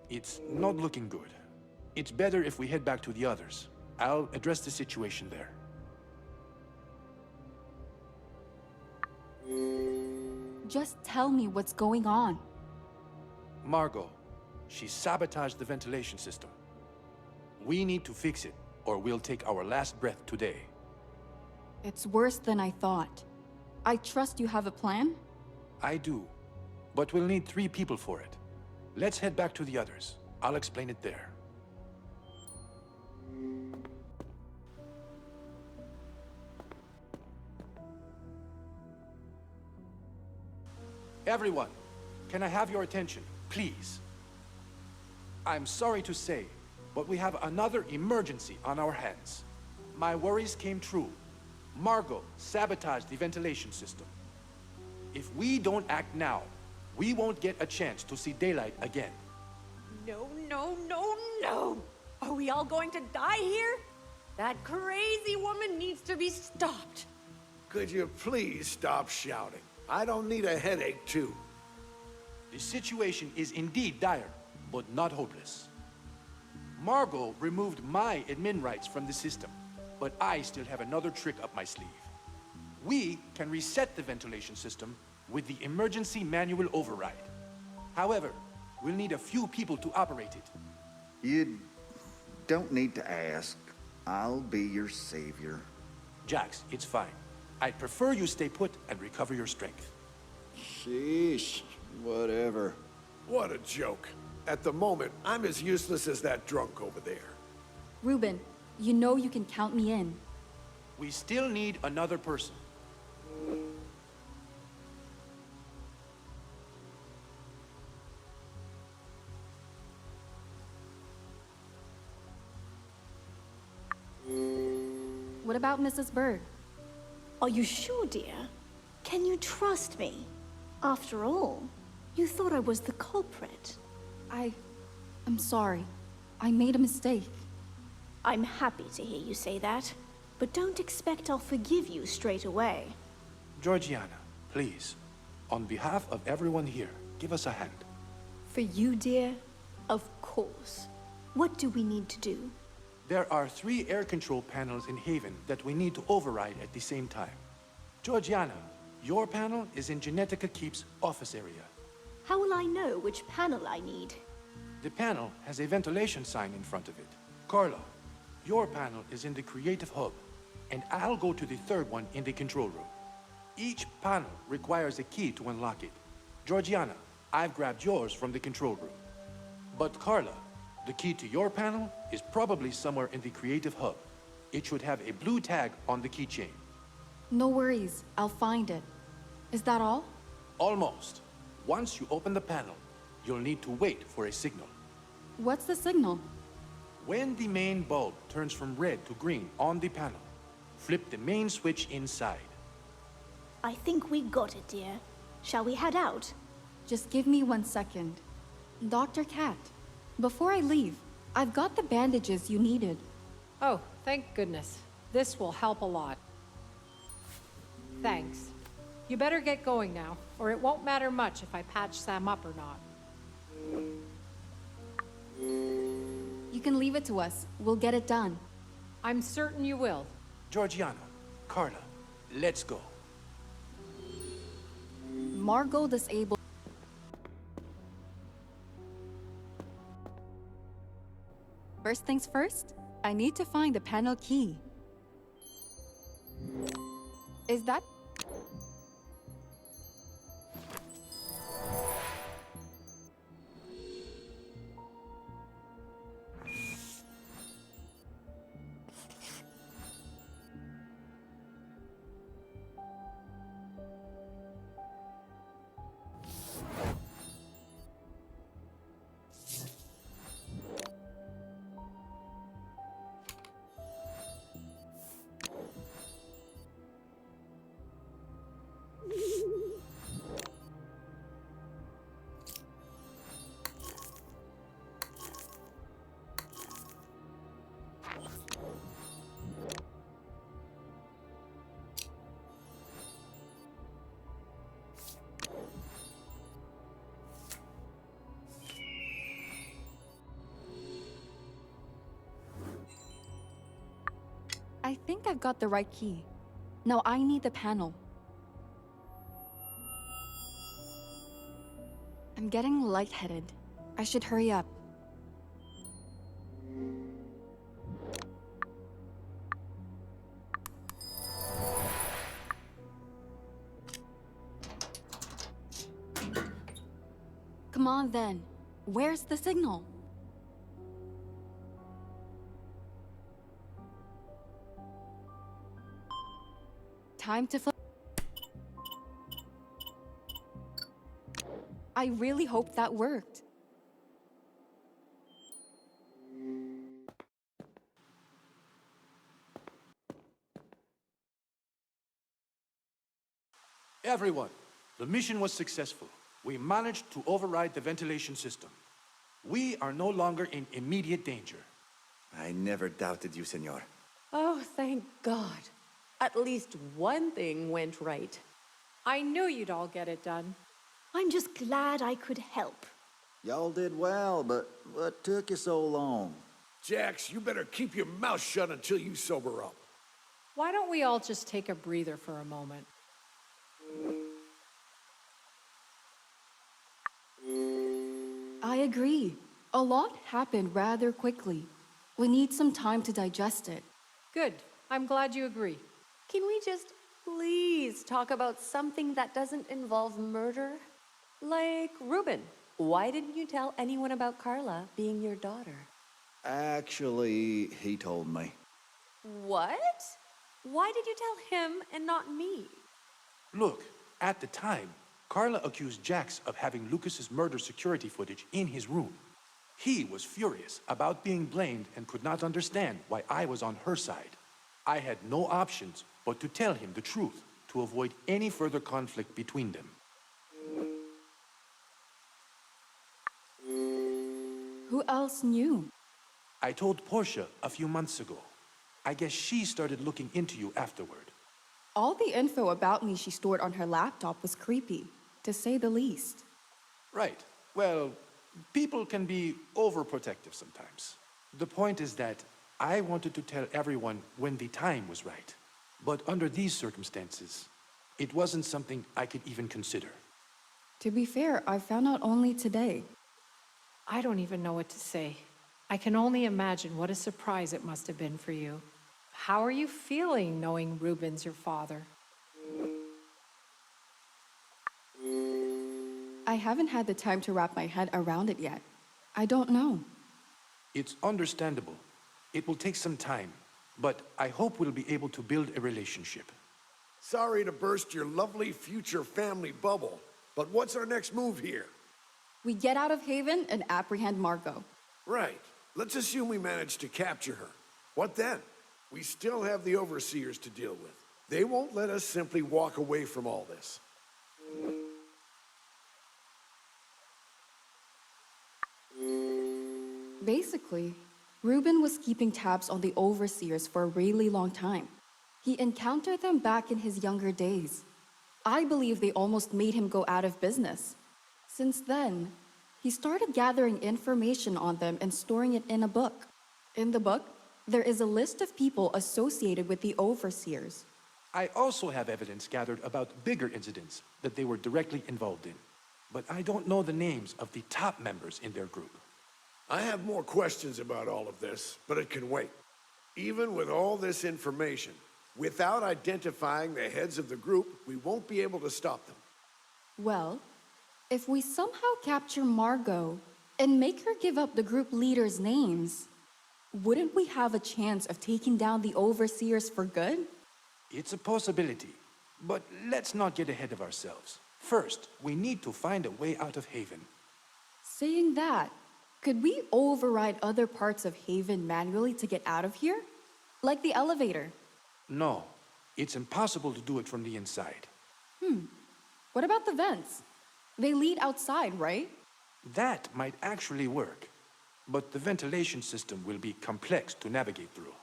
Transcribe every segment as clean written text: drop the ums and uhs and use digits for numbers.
It's not looking good. It's better if we head back to the others. I'll address the situation there. Just tell me what's going on. Margot, she sabotaged the ventilation system. We need to fix it, or we'll take our last breath today. It's worse than I thought. I trust you have a plan? I do, but we'll need 3 people for it. Let's head back to the others. I'll explain it there. Everyone, can I have your attention, please? I'm sorry to say, but we have another emergency on our hands. My worries came true. Margot sabotaged the ventilation system. If we don't act now, we won't get a chance to see daylight again. No, no, no, no! Are we all going to die here? That crazy woman needs to be stopped. Could you please stop shouting? I don't need a headache, too. The situation is indeed dire, but not hopeless. Margot removed my admin rights from the system, but I still have another trick up my sleeve. We can reset the ventilation system with the emergency manual override. However, we'll need a few people to operate it. You don't need to ask. I'll be your savior. Jax, it's fine. I'd prefer you stay put and recover your strength. Sheesh, whatever. What a joke. At the moment, I'm as useless as that drunk over there. Ruben, you know you can count me in. We still need another person. What about Mrs. Berg? Are you sure, dear? Can you trust me? After all, you thought I was the culprit. I'm sorry. I made a mistake. I'm happy to hear you say that, but don't expect I'll forgive you straight away. Georgiana, please, on behalf of everyone here, give us a hand. For you, dear? Of course. What do we need to do? There are 3 air control panels in Haven that we need to override at the same time. Georgiana, your panel is in Genetica Keep's office area. How will I know which panel I need? The panel has a ventilation sign in front of it. Carla, your panel is in the Creative Hub, and I'll go to the 3rd one in the control room. Each panel requires a key to unlock it. Georgiana, I've grabbed yours from the control room. But Carla, the key to your panel is probably somewhere in the Creative Hub. It should have a blue tag on the keychain. No worries, I'll find it. Is that all? Almost. Once you open the panel, you'll need to wait for a signal. What's the signal? When the main bulb turns from red to green on the panel, flip the main switch inside. I think we got it, dear. Shall we head out? Just give me 1 second. Dr. Cat, before I leave, I've got the bandages you needed. Oh, thank goodness. This will help a lot. Thanks. You better get going now, or it won't matter much if I patch Sam up or not. You can leave it to us. We'll get it done. I'm certain you will. Georgiana, Carla, let's go. Margot disabled. First things first, I need to find the panel key. Is that... I think I've got the right key. Now I need the panel. I'm getting lightheaded. I should hurry up. Come on then. Where's the signal? Time to flip. I really hope that worked. Everyone, the mission was successful. We managed to override the ventilation system. We are no longer in immediate danger. I never doubted you, senor. Oh, thank God. At least one thing went right. I knew you'd all get it done. I'm just glad I could help. Y'all did well, but what took you so long? Jax, you better keep your mouth shut until you sober up. Why don't we all just take a breather for a moment? I agree. A lot happened rather quickly. We need some time to digest it. Good. I'm glad you agree. Can we just please talk about something that doesn't involve murder? Like Ruben. Why didn't you tell anyone about Carla being your daughter? Actually, he told me. What? Why did you tell him and not me? Look, at the time, Carla accused Jax of having Lucas's murder security footage in his room. He was furious about being blamed and could not understand why I was on her side. I had no options but to tell him the truth to avoid any further conflict between them. Who else knew? I told Portia a few months ago. I guess she started looking into you afterward. All the info about me she stored on her laptop was creepy, to say the least. Right. Well, people can be overprotective sometimes. The point is that I wanted to tell everyone when the time was right. But under these circumstances, it wasn't something I could even consider. To be fair, I found out only today. I don't even know what to say. I can only imagine what a surprise it must have been for you. How are you feeling knowing Ruben's your father? I haven't had the time to wrap my head around it yet. I don't know. It's understandable. It will take some time, but I hope we'll be able to build a relationship. Sorry to burst your lovely future family bubble, but what's our next move here? We get out of Haven and apprehend Margot. Right. Let's assume we managed to capture her. What then? We still have the overseers to deal with. They won't let us simply walk away from all this. Basically, Ruben was keeping tabs on the overseers for a really long time. He encountered them back in his younger days. I believe they almost made him go out of business. Since then, he started gathering information on them and storing it in a book. In the book, there is a list of people associated with the overseers. I also have evidence gathered about bigger incidents that they were directly involved in. But I don't know the names of the top members in their group. I have more questions about all of this, but it can wait. Even with all this information, without identifying the heads of the group, we won't be able to stop them. Well, if we somehow capture Margot and make her give up the group leaders' names, wouldn't we have a chance of taking down the overseers for good? It's a possibility, but let's not get ahead of ourselves. First, we need to find a way out of Haven. Saying that, could we override other parts of Haven manually to get out of here? Like the elevator? No, it's impossible to do it from the inside. What about the vents? They lead outside, right? That might actually work, but the ventilation system will be complex to navigate through.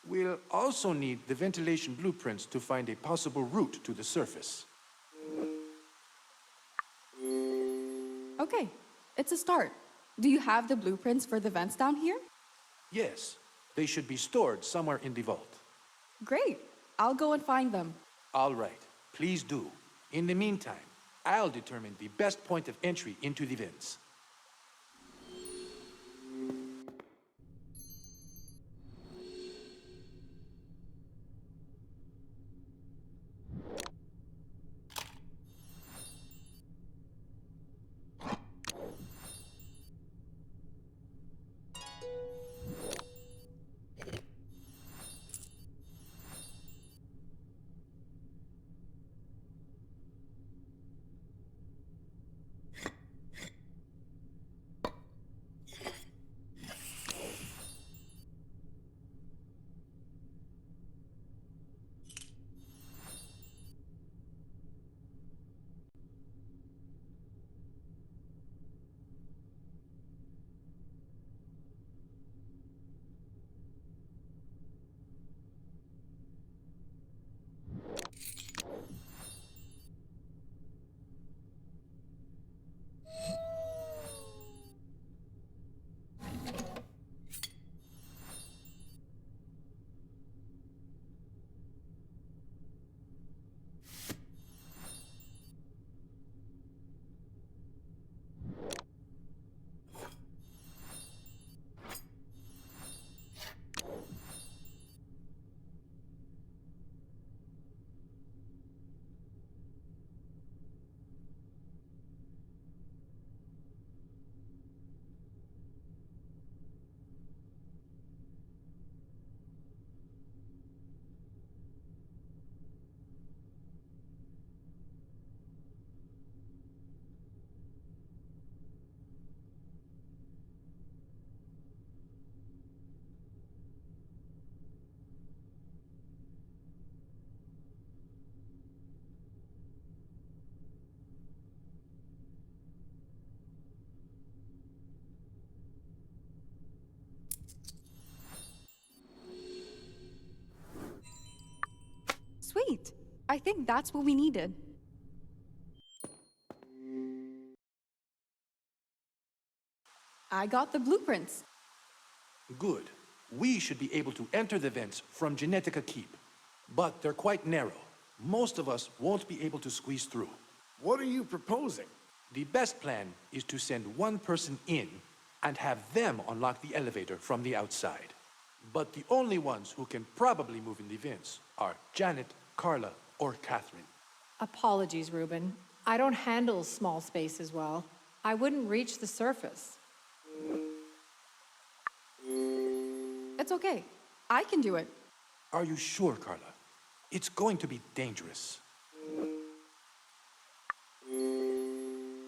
We'll also need the ventilation blueprints to find a possible route to the surface. Okay, it's a start. Do you have the blueprints for the vents down here? Yes, they should be stored somewhere in the vault. Great. I'll go and find them. All right, please do. In the meantime, I'll determine the best point of entry into the vents. Sweet. I think that's what we needed. I got the blueprints. Good. We should be able to enter the vents from Genetica Keep. But they're quite narrow. Most of us won't be able to squeeze through. What are you proposing? The best plan is to send one person in and have them unlock the elevator from the outside. But the only ones who can probably move in the vents are Janet, Carla, or Catherine. Apologies, Reuben. I don't handle small spaces well. I wouldn't reach the surface. It's okay. I can do it. Are you sure, Carla? It's going to be dangerous.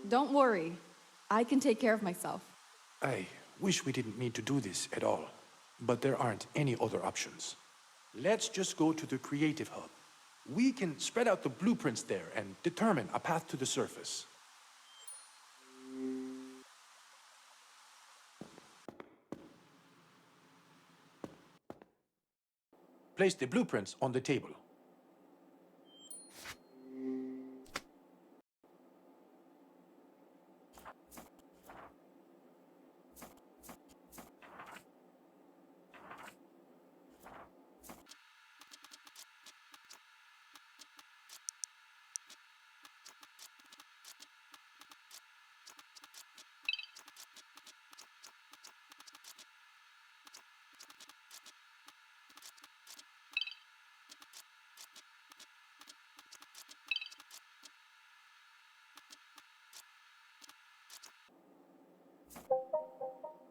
Don't worry. I can take care of myself. I wish we didn't need to do this at all, but there aren't any other options. Let's just go to the Creative Hub. We can spread out the blueprints there and determine a path to the surface. Place the blueprints on the table.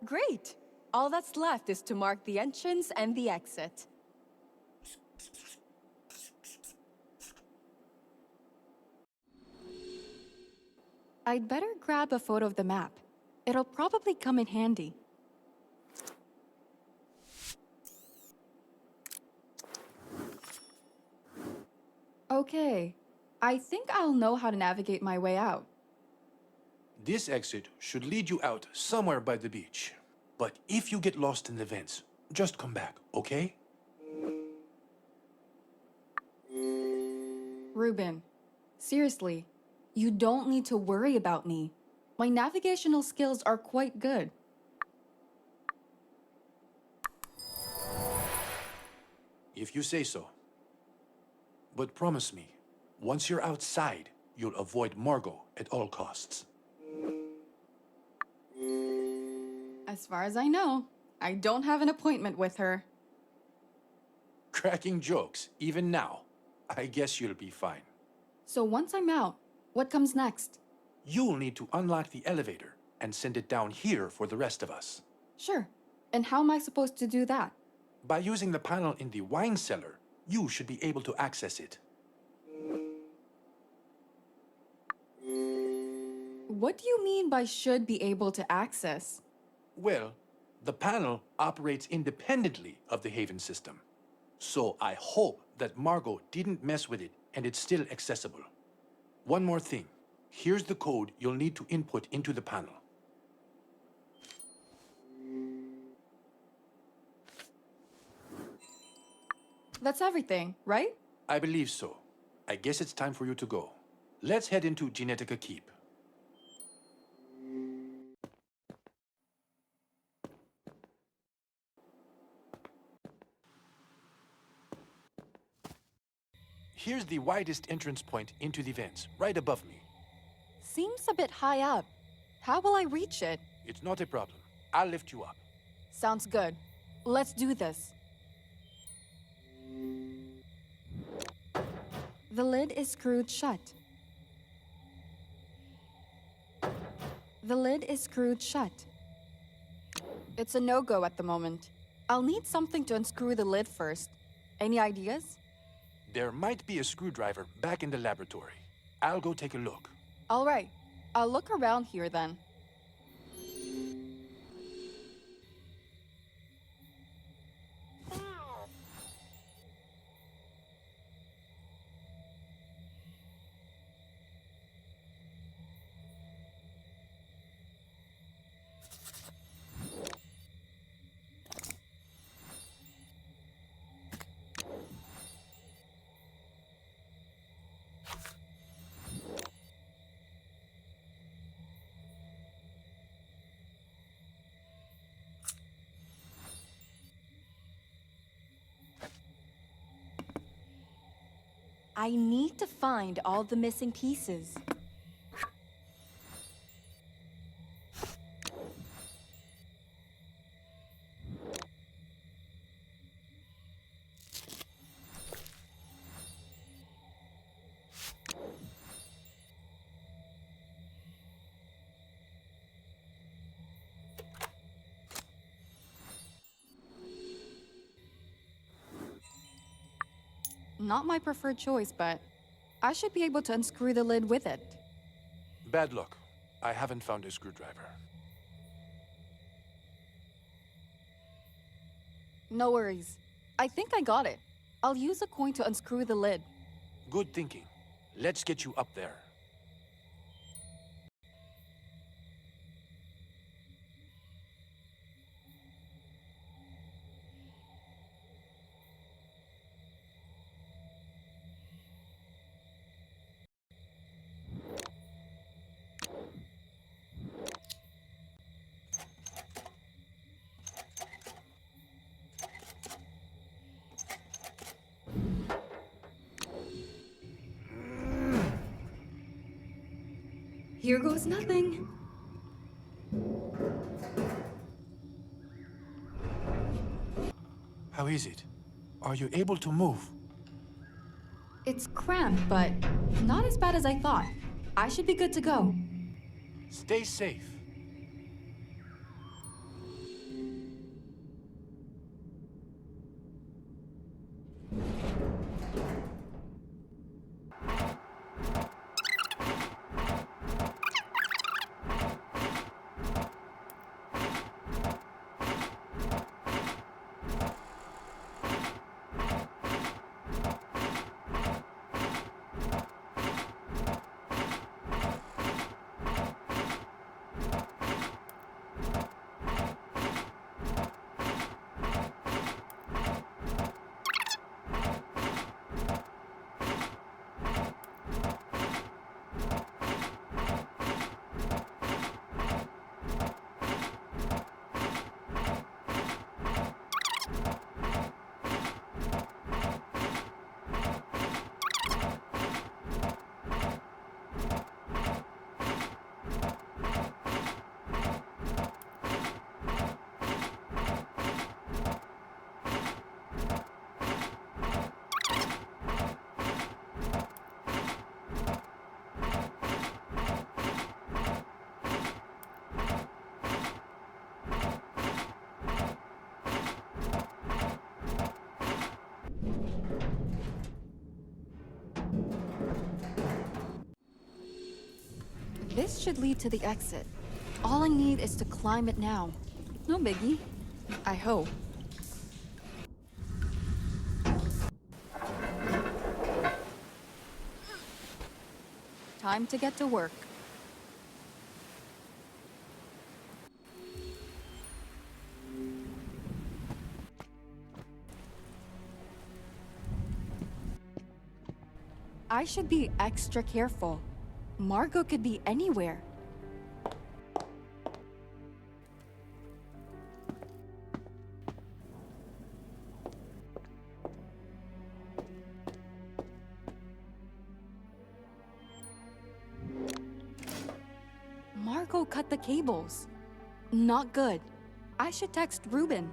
Great! All that's left is to mark the entrance and the exit. I'd better grab a photo of the map. It'll probably come in handy. Okay. I think I'll know how to navigate my way out. This exit should lead you out somewhere by the beach. But if you get lost in the vents, just come back, okay? Reuben, seriously, you don't need to worry about me. My navigational skills are quite good. If you say so. But promise me, once you're outside, you'll avoid Margot at all costs. As far as I know, I don't have an appointment with her. Cracking jokes, even now. I guess you'll be fine. So once I'm out, what comes next? You'll need to unlock the elevator and send it down here for the rest of us. Sure. And how am I supposed to do that? By using the panel in the wine cellar, you should be able to access it. What do you mean by should be able to access? Well, the panel operates independently of the Haven system. So I hope that Margot didn't mess with it and it's still accessible. One more thing. Here's the code you'll need to input into the panel. That's everything, right? I believe so. I guess it's time for you to go. Let's head into Genetica Keep. Here's the widest entrance point into the vents, right above me. Seems a bit high up. How will I reach it? It's not a problem. I'll lift you up. Sounds good. Let's do this. The lid is screwed shut. The lid is screwed shut. It's a no-go at the moment. I'll need something to unscrew the lid first. Any ideas? There might be a screwdriver back in the laboratory. I'll go take a look. All right. I'll look around here then. I need to find all the missing pieces. Not my preferred choice, but I should be able to unscrew the lid with it. Bad luck. I haven't found a screwdriver. No worries. I think I got it. I'll use a coin to unscrew the lid. Good thinking. Let's get you up there. Here goes nothing. How is it? Are you able to move? It's cramped, but not as bad as I thought. I should be good to go. Stay safe. This should lead to the exit. All I need is to climb it now. No biggie. I hope. Time to get to work. I should be extra careful. Margot could be anywhere. Margot cut the cables. Not good. I should text Ruben.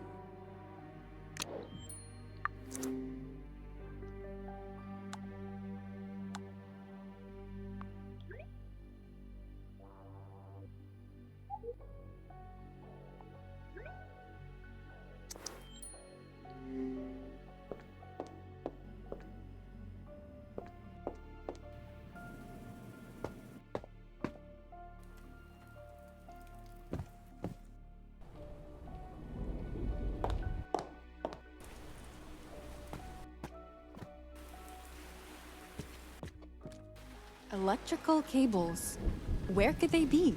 Electrical cables. Where could they be?